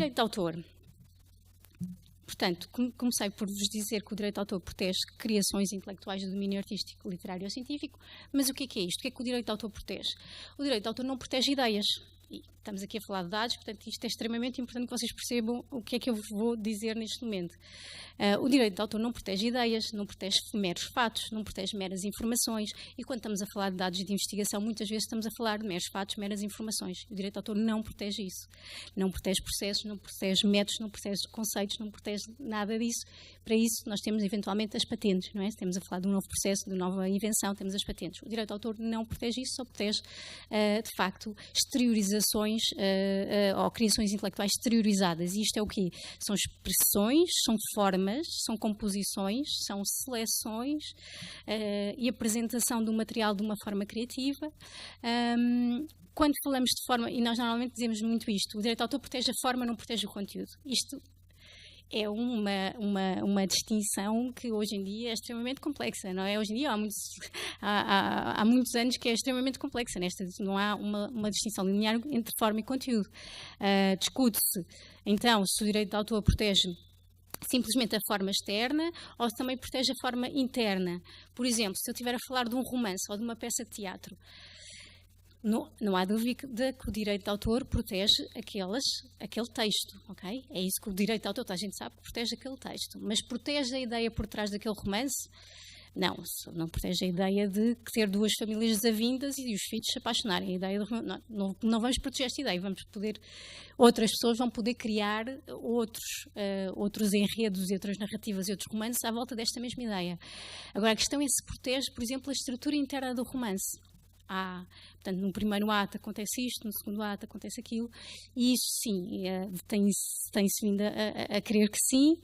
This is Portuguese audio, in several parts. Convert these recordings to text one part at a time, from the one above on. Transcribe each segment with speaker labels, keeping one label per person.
Speaker 1: Direito de autor. Portanto, comecei por vos dizer que o direito de autor protege criações intelectuais do domínio artístico, literário ou científico, mas o que é isto? O que é que o direito de autor protege? O direito de autor não protege ideias. E estamos aqui a falar de dados, portanto, isto é extremamente importante que vocês percebam o que é que eu vou dizer neste momento. O direito de autor não protege ideias, não protege meros fatos, não protege meras informações, e quando estamos a falar de dados de investigação, muitas vezes estamos a falar de meros fatos, meras informações. O direito de autor não protege isso. Não protege processos, não protege métodos, não protege conceitos, não protege nada disso. Para isso, nós temos eventualmente as patentes, não é? Se estamos a falar de um novo processo, de uma nova invenção, temos as patentes. O direito de autor não protege isso, só protege, de facto, exteriorizações ou criações intelectuais exteriorizadas. E isto é o quê? São expressões, são formas, são composições, são seleções e apresentação do material de uma forma criativa. Quando falamos de forma, e nós normalmente dizemos muito isto, o direito de autor protege a forma, não protege o conteúdo. Isto é uma distinção que hoje em dia é extremamente complexa, não é? Hoje em dia há muitos anos que é extremamente complexa. Não há uma distinção linear entre forma e conteúdo. Discute-se, então, se o direito de autor protege simplesmente a forma externa ou se também protege a forma interna. Por exemplo, se eu estiver a falar de um romance ou de uma peça de teatro, não há dúvida que o direito de autor protege aquele texto, ok? É isso que o direito de autor, a gente sabe que protege aquele texto, mas protege a ideia por trás daquele romance? Não protege a ideia de ter duas famílias desavindas e os filhos se apaixonarem. A ideia não vamos proteger esta ideia, outras pessoas vão poder criar outros enredos e outras narrativas e outros romances à volta desta mesma ideia. Agora, a questão é se protege, por exemplo, a estrutura interna do romance. Portanto, no primeiro ato acontece isto, no segundo ato acontece aquilo, e isso sim, tem-se vindo a crer que sim.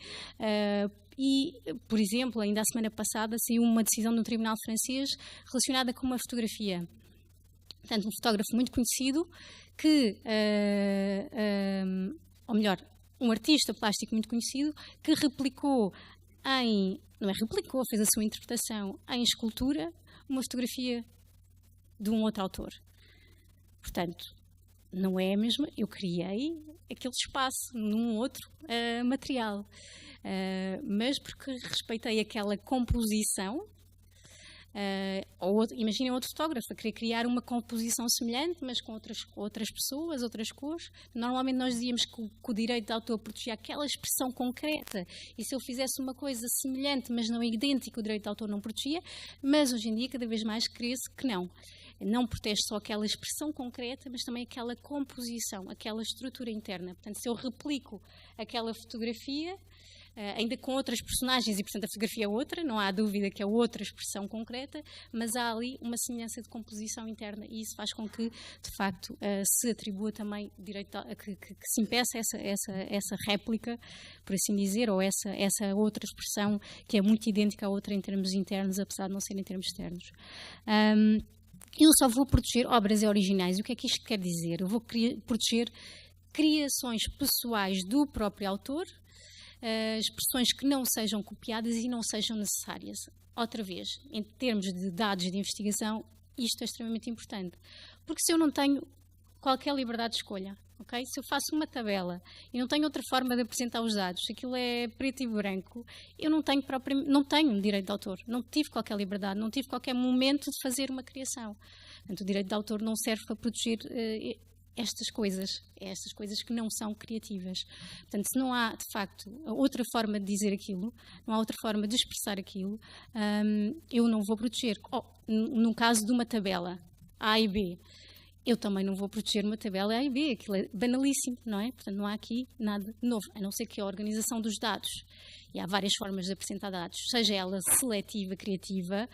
Speaker 1: E, por exemplo, ainda a semana passada saiu uma decisão do tribunal francês relacionada com uma fotografia. Portanto, um fotógrafo muito conhecido que, ou melhor, um artista plástico muito conhecido que fez a sua interpretação em escultura, uma fotografia de um outro autor. Portanto, não é a mesma, eu criei aquele espaço num outro material, mas porque respeitei aquela composição. Imaginem outro fotógrafo a querer criar uma composição semelhante, mas com outras pessoas, outras cores. Normalmente nós dizíamos que o direito de autor protegia aquela expressão concreta, e se eu fizesse uma coisa semelhante, mas não idêntica, o direito de autor não protegia, mas hoje em dia cada vez mais crê-se que não protege só aquela expressão concreta, mas também aquela composição, aquela estrutura interna. Portanto, se eu replico aquela fotografia, ainda com outras personagens, e portanto a fotografia é outra, não há dúvida que é outra expressão concreta, mas há ali uma semelhança de composição interna, e isso faz com que, de facto, se atribua também direito que se impeça essa réplica, por assim dizer, ou essa outra expressão que é muito idêntica à outra em termos internos, apesar de não ser em termos externos. Eu só vou proteger obras originais. O que é que isto quer dizer? Eu vou proteger criações pessoais do próprio autor, expressões que não sejam copiadas e não sejam necessárias. Outra vez, em termos de dados de investigação, isto é extremamente importante. Porque se eu não tenho qualquer liberdade de escolha, okay? Se eu faço uma tabela e não tenho outra forma de apresentar os dados, se aquilo é preto e branco, eu não tenho direito de autor, não tive qualquer liberdade, não tive qualquer momento de fazer uma criação. Portanto, o direito de autor não serve para proteger estas coisas que não são criativas. Portanto, se não há, de facto, outra forma de dizer aquilo, não há outra forma de expressar aquilo, eu não vou proteger. No caso de uma tabela A e B, eu também não vou proteger uma tabela A e B, aquilo é banalíssimo, não é? Portanto, não há aqui nada novo, a não ser que a organização dos dados, e há várias formas de apresentar dados, seja ela seletiva, criativa,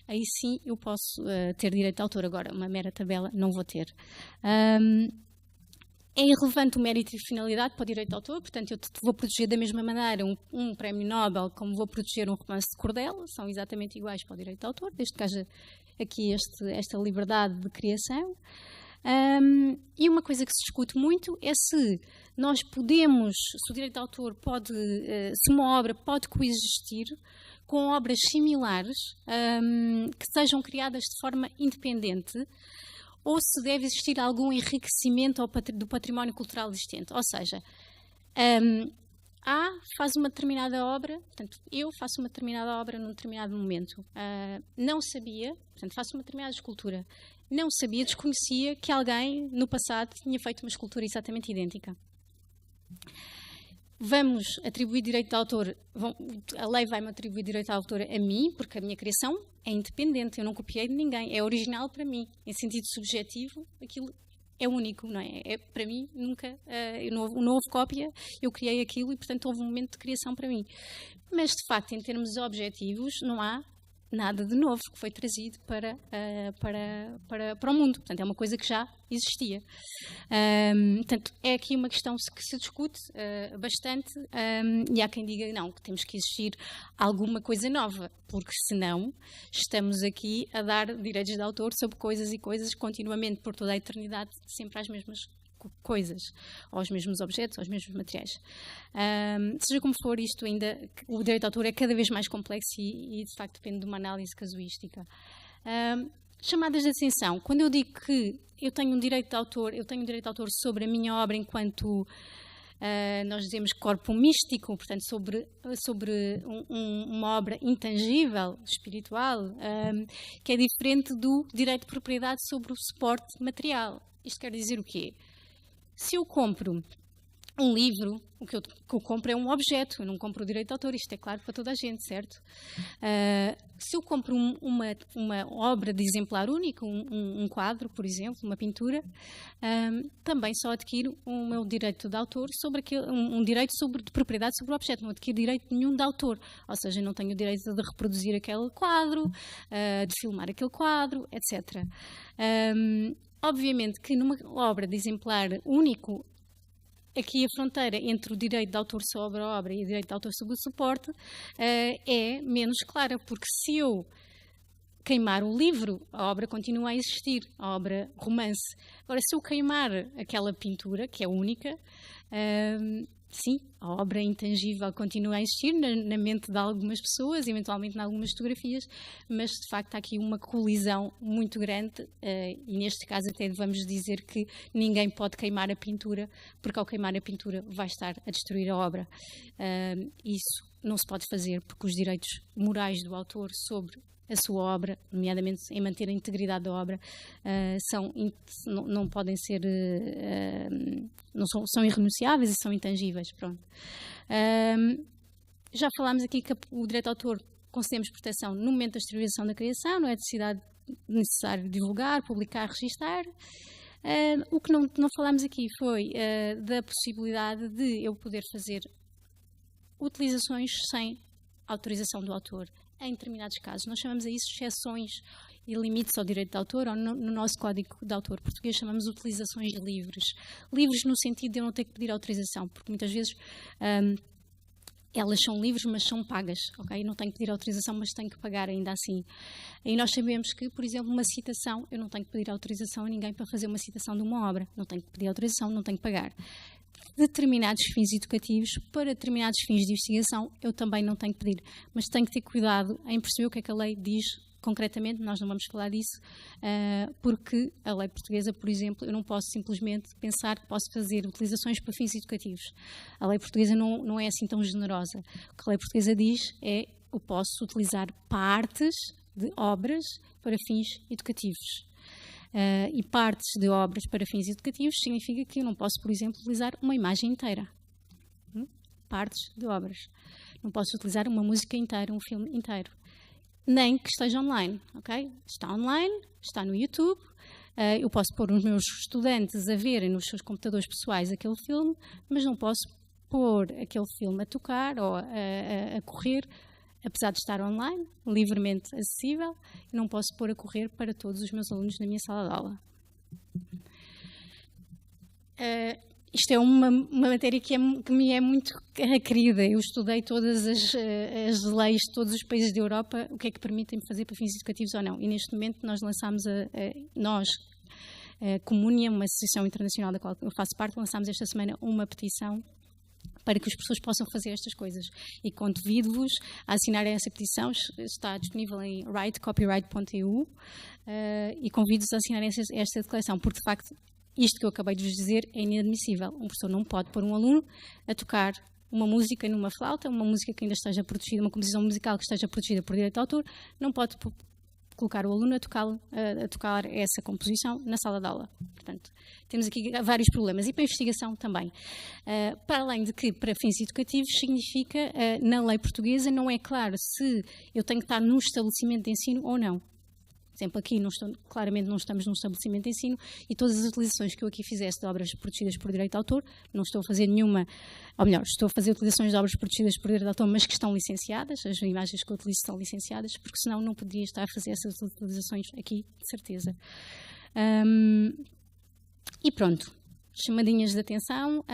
Speaker 1: aí sim eu posso ter direito de autor. Agora, uma mera tabela não vou ter. É irrelevante o mérito e finalidade para o direito de autor, portanto eu vou proteger da mesma maneira um prémio Nobel como vou proteger um romance de cordel, são exatamente iguais para o direito de autor, desde que haja aqui esta liberdade de criação. E uma coisa que se discute muito é se o direito de autor se uma obra pode coexistir com obras similares que sejam criadas de forma independente, ou se deve existir algum enriquecimento do património cultural existente. Ou seja, A faz uma determinada obra, portanto, eu faço uma determinada obra num determinado momento. Não sabia, portanto, faço uma determinada escultura. Não sabia, desconhecia que alguém no passado tinha feito uma escultura exatamente idêntica. Vamos atribuir direito de autor, a lei vai-me atribuir direito de autor a mim, porque a minha criação é independente, eu não copiei de ninguém, é original para mim. Em sentido subjetivo, aquilo é único, não é? Para mim, nunca, não houve cópia, eu criei aquilo e, portanto, houve um momento de criação para mim. Mas, de facto, em termos objetivos, não há nada de novo que foi trazido para o mundo. Portanto, é uma coisa que já existia. Portanto, é aqui uma questão que se discute bastante e há quem diga não, que temos que existir alguma coisa nova, porque senão estamos aqui a dar direitos de autor sobre coisas e coisas continuamente, por toda a eternidade, sempre às mesmas coisas, aos mesmos objetos, aos mesmos materiais. Seja como for, isto ainda, o direito de autor é cada vez mais complexo e de facto depende de uma análise casuística. Chamadas de atenção. Quando eu digo que eu tenho um direito de autor sobre a minha obra enquanto nós dizemos corpo místico, portanto sobre uma obra intangível, espiritual, que é diferente do direito de propriedade sobre o suporte material. Isto quer dizer o quê? Se eu compro um livro, o que eu compro é um objeto, eu não compro o direito de autor, isto é claro para toda a gente, certo? Se eu compro uma obra de exemplar único, um quadro, por exemplo, uma pintura, também só adquiro o meu direito de autor sobre um direito de propriedade sobre o objeto, não adquiro direito nenhum de autor, ou seja, não tenho o direito de reproduzir aquele quadro, de filmar aquele quadro, etc. Obviamente que numa obra de exemplar único, aqui a fronteira entre o direito de autor sobre a obra e o direito de autor sobre o suporte é menos clara, porque se eu queimar o livro, a obra continua a existir, a obra romance. Agora, se eu queimar aquela pintura, que é única, sim, a obra intangível continua a existir na mente de algumas pessoas, eventualmente em algumas fotografias, mas de facto há aqui uma colisão muito grande e neste caso até vamos dizer que ninguém pode queimar a pintura, porque ao queimar a pintura vai estar a destruir a obra. Isso não se pode fazer porque os direitos morais do autor sobre a sua obra, nomeadamente em manter a integridade da obra, não podem ser, são irrenunciáveis e são intangíveis. Pronto. Já falámos aqui que o direito de autor concedemos proteção no momento da exteriorização da criação, não é necessário divulgar, publicar, registar. O que não falámos aqui foi da possibilidade de eu poder fazer utilizações sem autorização do autor. Em determinados casos, nós chamamos a isso exceções e limites ao direito de autor, ou no nosso Código de Autor português chamamos utilizações livres. Livres no sentido de eu não ter que pedir autorização, porque muitas vezes elas são livres, mas são pagas, ok? Não tenho que pedir autorização, mas tenho que pagar ainda assim. E nós sabemos que, por exemplo, uma citação, eu não tenho que pedir autorização a ninguém para fazer uma citação de uma obra. Não tenho que pedir autorização, não tenho que pagar. Determinados fins educativos, para determinados fins de investigação, eu também não tenho que pedir. Mas tenho que ter cuidado em perceber o que é que a lei diz concretamente, nós não vamos falar disso, porque a lei portuguesa, por exemplo, eu não posso simplesmente pensar que posso fazer utilizações para fins educativos. A lei portuguesa não é assim tão generosa. O que a lei portuguesa diz é que eu posso utilizar partes de obras para fins educativos. E partes de obras para fins educativos significa que eu não posso, por exemplo, utilizar uma imagem inteira. Partes de obras. Não posso utilizar uma música inteira, um filme inteiro. Nem que esteja online, ok? Está online, está no YouTube. Eu posso pôr os meus estudantes a verem nos seus computadores pessoais aquele filme, mas não posso pôr aquele filme a tocar ou a correr, apesar de estar online, livremente acessível, não posso pôr a correr para todos os meus alunos na minha sala de aula. Isto é uma matéria que me é muito querida. Eu estudei todas as leis de todos os países da Europa, o que é que permitem-me fazer para fins educativos ou não. E neste momento nós lançámos, a Comunia, uma associação internacional da qual eu faço parte, lançámos esta semana uma petição para que as pessoas possam fazer estas coisas. E convido-vos a assinarem essa petição, está disponível em writecopyright.eu e convido-vos a assinarem esta declaração, porque de facto isto que eu acabei de vos dizer é inadmissível. Um professor não pode pôr um aluno a tocar uma música numa flauta, uma música que ainda esteja protegida, uma composição musical que esteja protegida por direito de autor, não pode colocar o aluno a tocar essa composição na sala de aula. Portanto, temos aqui vários problemas. E para a investigação também. Para além de que, para fins educativos, significa, na lei portuguesa, não é claro se eu tenho que estar num estabelecimento de ensino ou não. Por exemplo, aqui claramente não estamos num estabelecimento de ensino e todas as utilizações que eu aqui fizesse de obras protegidas por direito de autor, não estou a fazer nenhuma, ou melhor, estou a fazer utilizações de obras protegidas por direito de autor, mas que estão licenciadas, as imagens que eu utilizo estão licenciadas, porque senão não poderia estar a fazer essas utilizações aqui, de certeza. E pronto, chamadinhas de atenção.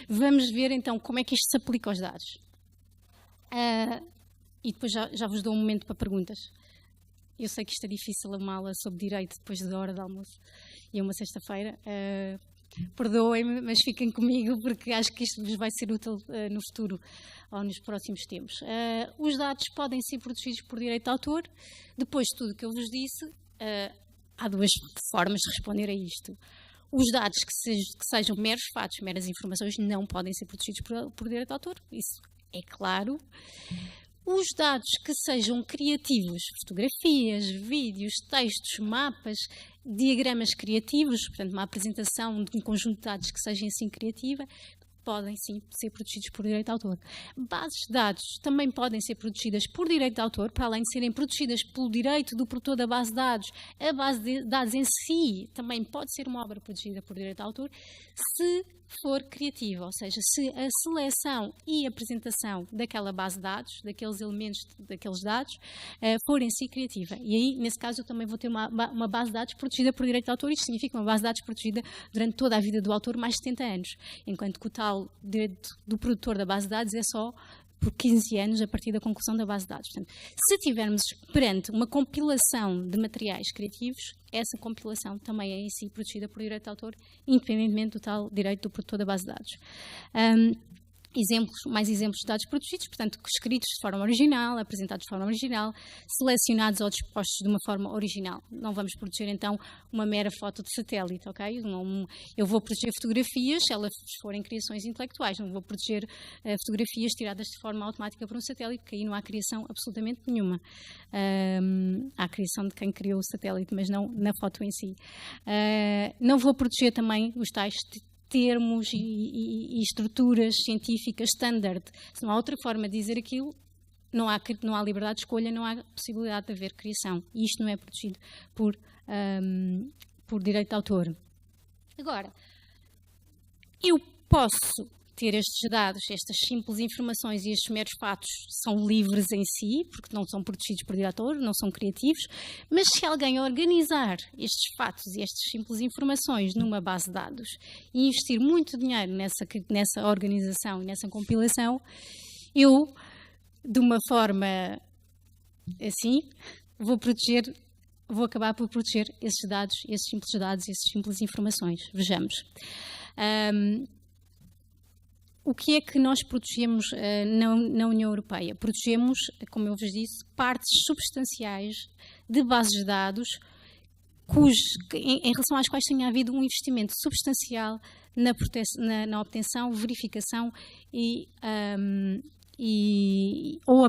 Speaker 1: Vamos ver então como é que isto se aplica aos dados. E depois já vos dou um momento para perguntas. Eu sei que isto é difícil, uma aula sobre direito depois da hora de almoço e é uma sexta-feira. Perdoem-me, mas fiquem comigo porque acho que isto vos vai ser útil no futuro ou nos próximos tempos. Os dados podem ser protegidos por direito de autor. Depois de tudo o que eu vos disse, há duas formas de responder a isto. Os dados que sejam meros fatos, meras informações, não podem ser protegidos por direito de autor. Isso é claro. Os dados que sejam criativos, fotografias, vídeos, textos, mapas, diagramas criativos, portanto, uma apresentação de um conjunto de dados que seja assim criativa, podem sim ser protegidos por direito de autor. Bases de dados também podem ser protegidas por direito de autor, para além de serem protegidas pelo direito do produtor da base de dados. A base de dados em si também pode ser uma obra protegida por direito de autor, se for criativa, ou seja, se a seleção e apresentação daquela base de dados, daqueles elementos, daqueles dados, for em si criativa. E aí, nesse caso, eu também vou ter uma base de dados protegida por direito de autor. Isto significa uma base de dados protegida durante toda a vida do autor, mais de 70 anos, enquanto que o tal direito do produtor da base de dados é só por 15 anos a partir da conclusão da base de dados. Portanto, se estivermos perante uma compilação de materiais criativos, essa compilação também é em si protegida por direito de autor, independentemente do tal direito do produtor da base de dados. Mais exemplos de dados protegidos, portanto, escritos de forma original, apresentados de forma original, selecionados ou dispostos de uma forma original. Não vamos proteger, então, uma mera foto de satélite, ok? Eu vou proteger fotografias, se elas forem criações intelectuais, não vou proteger fotografias tiradas de forma automática por um satélite, porque aí não há criação absolutamente nenhuma. Há a criação de quem criou o satélite, mas não na foto em si. Não vou proteger também os tais termos e estruturas científicas standard. Se não há outra forma de dizer aquilo, não há liberdade de escolha, não há possibilidade de haver criação. E isto não é protegido por direito de autor. Agora, eu posso ter estes dados, estas simples informações e estes meros fatos são livres em si, porque não são protegidos por direito de autor, não são criativos, mas se alguém organizar estes fatos e estas simples informações numa base de dados e investir muito dinheiro nessa organização e nessa compilação, eu, de uma forma assim, vou acabar por proteger esses dados, esses simples dados, essas simples informações. Vejamos. O que é que nós protegemos na União Europeia? Protegemos, como eu vos disse, partes substanciais de bases de dados em relação às quais tenha havido um investimento substancial na obtenção, verificação ou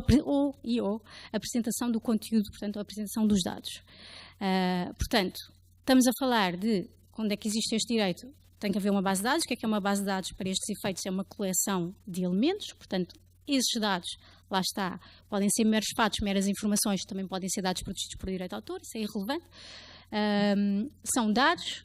Speaker 1: apresentação do conteúdo, portanto, a apresentação dos dados. Portanto, estamos a falar de quando é que existe este direito. Tem que haver uma base de dados. O que é uma base de dados para estes efeitos? É uma coleção de elementos, portanto, esses dados, lá está, podem ser meros fatos, meras informações, também podem ser dados protegidos por direito de autor, isso é irrelevante. São dados,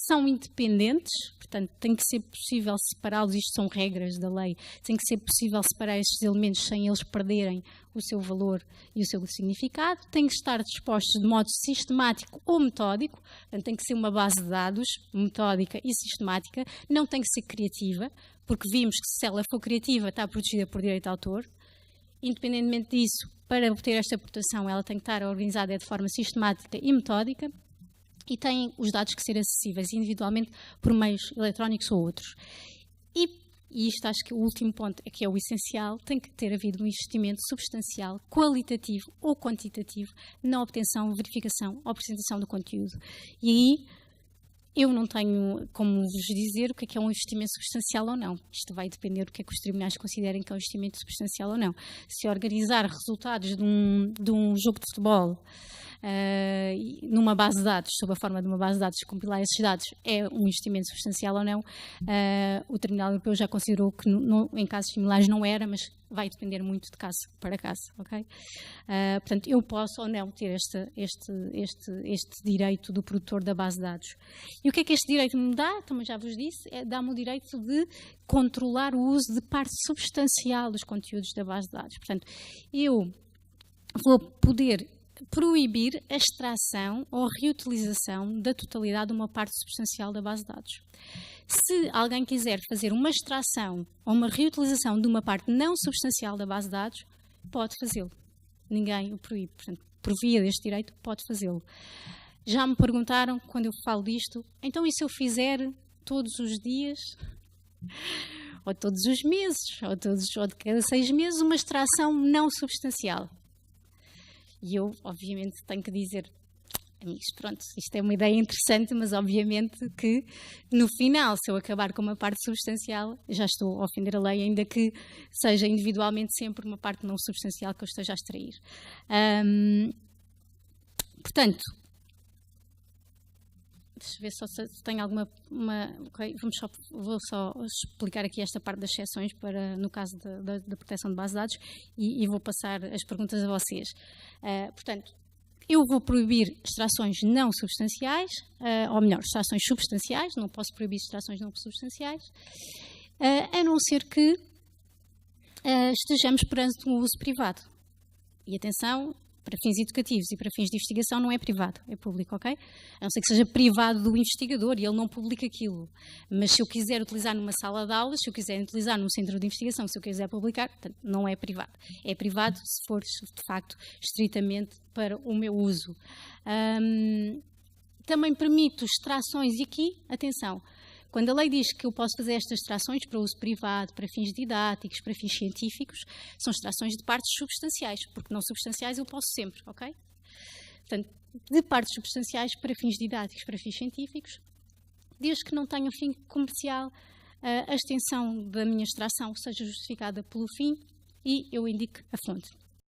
Speaker 1: são independentes, portanto, tem que ser possível separá-los, isto são regras da lei, tem que ser possível separar estes elementos sem eles perderem o seu valor e o seu significado, tem que estar dispostos de modo sistemático ou metódico, portanto, tem que ser uma base de dados metódica e sistemática, não tem que ser criativa, porque vimos que se ela for criativa está protegida por direito de autor. Independentemente disso, para obter esta proteção, ela tem que estar organizada de forma sistemática e metódica e tem os dados que ser acessíveis individualmente por meios eletrónicos ou outros. E isto acho que o último ponto é que é o essencial, tem que ter havido um investimento substancial, qualitativo ou quantitativo na obtenção, verificação ou apresentação do conteúdo. E aí Eu não tenho como vos dizer o que é um investimento substancial ou não. Isto vai depender do que é que os tribunais considerem que é um investimento substancial ou não. Se organizar resultados de um jogo de futebol numa base de dados, sob a forma de uma base de dados, compilar esses dados é um investimento substancial ou não, o Tribunal Europeu já considerou que em casos similares não era, mas vai depender muito de caso para caso, ok? Portanto, eu posso ou não ter este direito do produtor da base de dados. E o que é que este direito me dá? Também já vos disse, dá-me o direito de controlar o uso de parte substancial dos conteúdos da base de dados. Portanto, eu vou poder proibir a extração ou reutilização da totalidade de uma parte substancial da base de dados. Se alguém quiser fazer uma extração ou uma reutilização de uma parte não substancial da base de dados, pode fazê-lo. Ninguém o proíbe. Portanto, por via deste direito, pode fazê-lo. Já me perguntaram, quando eu falo disto, então e se eu fizer todos os dias, ou todos os meses, ou de cada 6 meses, uma extração não substancial? E eu, obviamente, tenho que dizer, amigos, pronto, isto é uma ideia interessante, mas obviamente que no final, se eu acabar com uma parte substancial, já estou a ofender a lei, ainda que seja individualmente sempre uma parte não substancial que eu esteja a extrair. Portanto, deixa eu ver só se tem alguma... Okay, vou só explicar aqui esta parte das exceções no caso da proteção de base de dados e vou passar as perguntas a vocês. Portanto, eu vou proibir extrações não substanciais, ou melhor, extrações substanciais, não posso proibir extrações não substanciais, a não ser que estejamos perante um uso privado. E atenção, para fins educativos e para fins de investigação não é privado, é público, ok? A não ser que seja privado do investigador e ele não publica aquilo. Mas se eu quiser utilizar numa sala de aulas, se eu quiser utilizar num centro de investigação, se eu quiser publicar, portanto, não é privado. É privado se for, de facto, estritamente para o meu uso. Também permito extrações, e aqui, atenção, quando a lei diz que eu posso fazer estas extrações para uso privado, para fins didáticos, para fins científicos, são extrações de partes substanciais, porque não substanciais eu posso sempre, ok? Portanto, de partes substanciais para fins didáticos, para fins científicos, desde que não tenha fim comercial, a extensão da minha extração seja justificada pelo fim e eu indique a fonte.